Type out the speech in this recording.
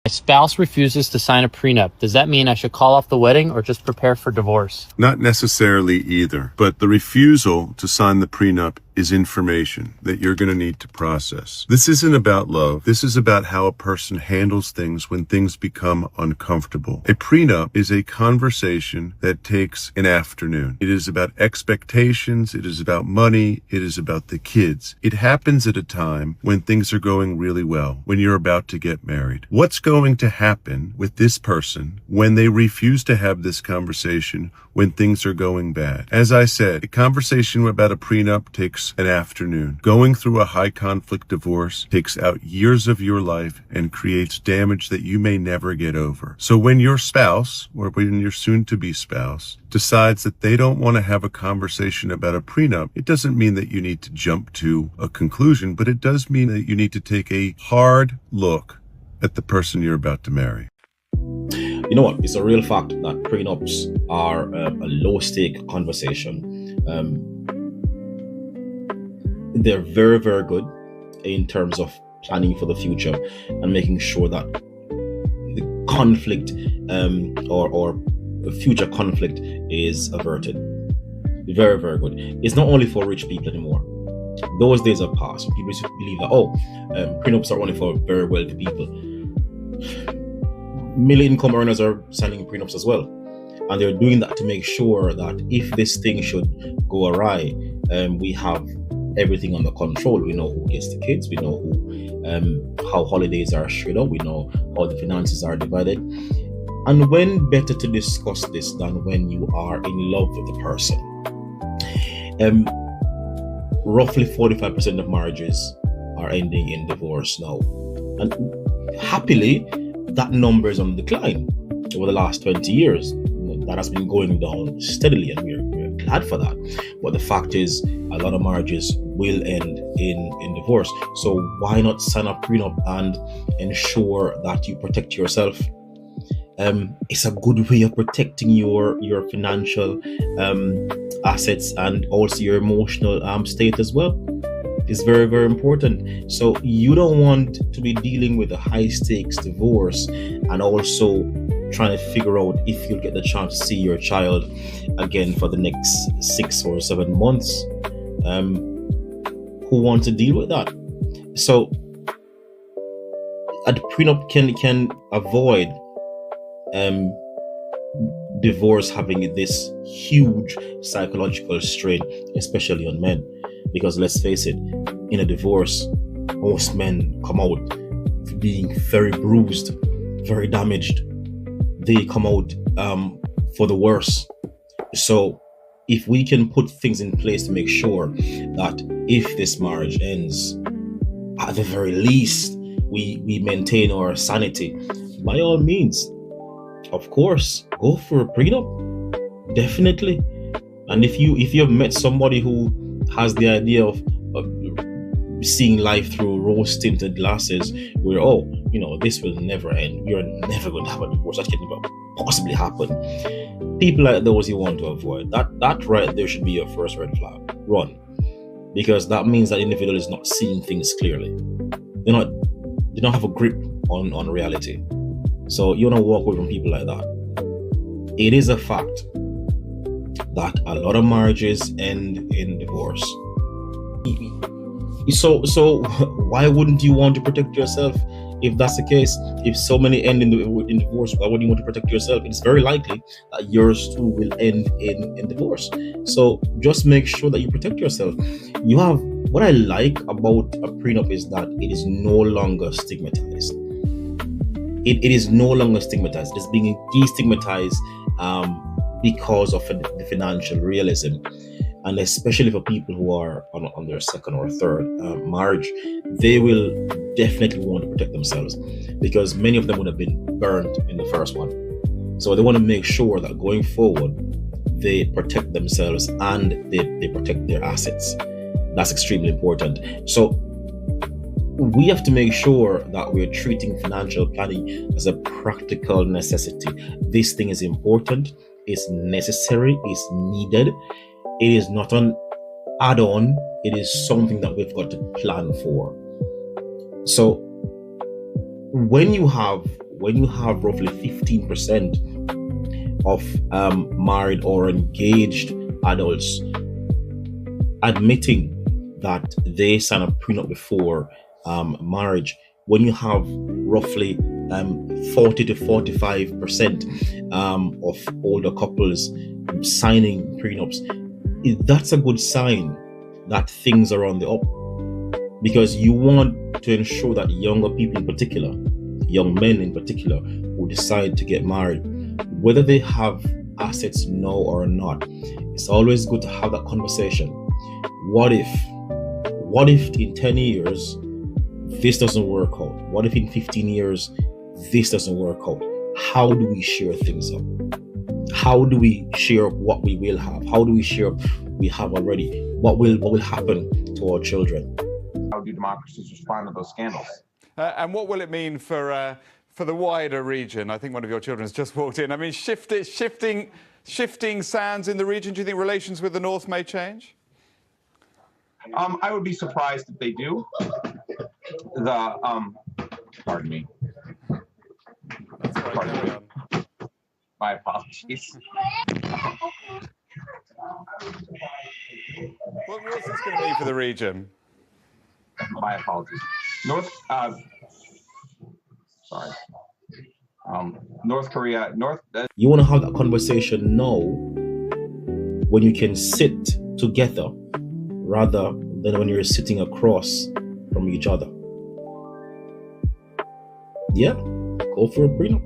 My spouse refuses to sign a prenup. Does that mean I should call off the wedding or just prepare for divorce? Not necessarily either, but the refusal to sign the prenup is information that you're going to need to process. This isn't about love. This is about how a person handles things when things become uncomfortable. A prenup is a conversation that takes an afternoon. It is about expectations. It is about money. It is about the kids. It happens at a time when things are going really well, when you're about to get married. What's going to happen with this person when they refuse to have this conversation when things are going bad? As I said, a conversation about a prenup takes an afternoon. Going through a high conflict divorce takes out years of your life and creates damage that you may never get over. So when your spouse, or when your soon-to-be spouse, decides that they don't want to have a conversation about a prenup, it doesn't mean that you need to jump to a conclusion, but it does mean that you need to take a hard look at the person you're about to marry. You know what? It's a real fact that prenups are a low-stake conversation. They're very, very good in terms of planning for the future and making sure that the conflict or future conflict is averted. Very, very good. It's not only for rich people anymore. Those days are past. People used to believe that, prenups are only for very wealthy people. Middle income earners are signing prenups as well. And they're doing that to make sure that if this thing should go awry, we have everything under control. We know who gets the kids. We know how holidays are shared up. We know how the finances are divided. And when better to discuss this than when you are in love with the person? Roughly 45% of marriages are ending in divorce now. And happily, that number is on decline over the last 20 years. That has been going down steadily, and we're glad for that. But the fact is, a lot of marriages will end in divorce. So why not sign a prenup and ensure that you protect yourself? It's a good way of protecting your financial assets and also your emotional state as well. It's very, very important. So you don't want to be dealing with a high stakes divorce and also trying to figure out if you'll get the chance to see your child again for the next 6 or 7 months. Who wants to deal with that? So a prenup can avoid divorce having this huge psychological strain, especially on men. Because let's face it, in a divorce, most men come out being very bruised, very damaged. They come out for the worse. So if we can put things in place to make sure that if this marriage ends, at the very least, we maintain our sanity, by all means, of course, go for a prenup. Definitely. And if you have met somebody who has the idea of seeing life through rose-tinted glasses, where this will never end, we are never going to have a divorce, that can never possibly happen. People like those you want to avoid. That right there should be your first red flag. Run, because that means that individual is not seeing things clearly. They don't have a grip on reality. So you want to walk away from people like that. It is a fact that a lot of marriages end in divorce. So why wouldn't you want to protect yourself if that's the case? If so many end in divorce, why would you want to protect yourself? It's very likely that yours too will end in divorce. So just make sure that you protect yourself. What I like about a prenup is that it is no longer stigmatized. It is no longer stigmatized. It's being destigmatized because of the financial realism. And especially for people who are on their second or third marriage, they will definitely want to protect themselves because many of them would have been burned in the first one. So they want to make sure that going forward, they protect themselves and they protect their assets. That's extremely important. So we have to make sure that we're treating financial planning as a practical necessity. This thing is important, it's necessary, it's needed. It is not an add-on, it is something that we've got to plan for. So when you have when you have roughly 15% of married or engaged adults admitting that they sign a prenup before marriage, when you have roughly 40 to 45% of older couples signing prenups, that's a good sign that things are on the up, because you want to ensure that younger people in particular, young men in particular, who decide to get married, whether they have assets now or not, it's always good to have that conversation. What if in 10 years this doesn't work out? What if in 15 years this doesn't work out? How do we share things up? How do we share what we will have? How do we share what we have already? What will happen to our children? How do democracies respond to those scandals? And what will it mean for the wider region? I think one of your children has just walked in. I mean, shifting sands in the region. Do you think relations with the North may change? I would be surprised if they do. Pardon me. That's all right, carry on. My apologies. What's this going to mean for the region? My apologies. North Korea. You want to have that conversation now, when you can sit together rather than when you're sitting across from each other. Yeah, go for a prenup.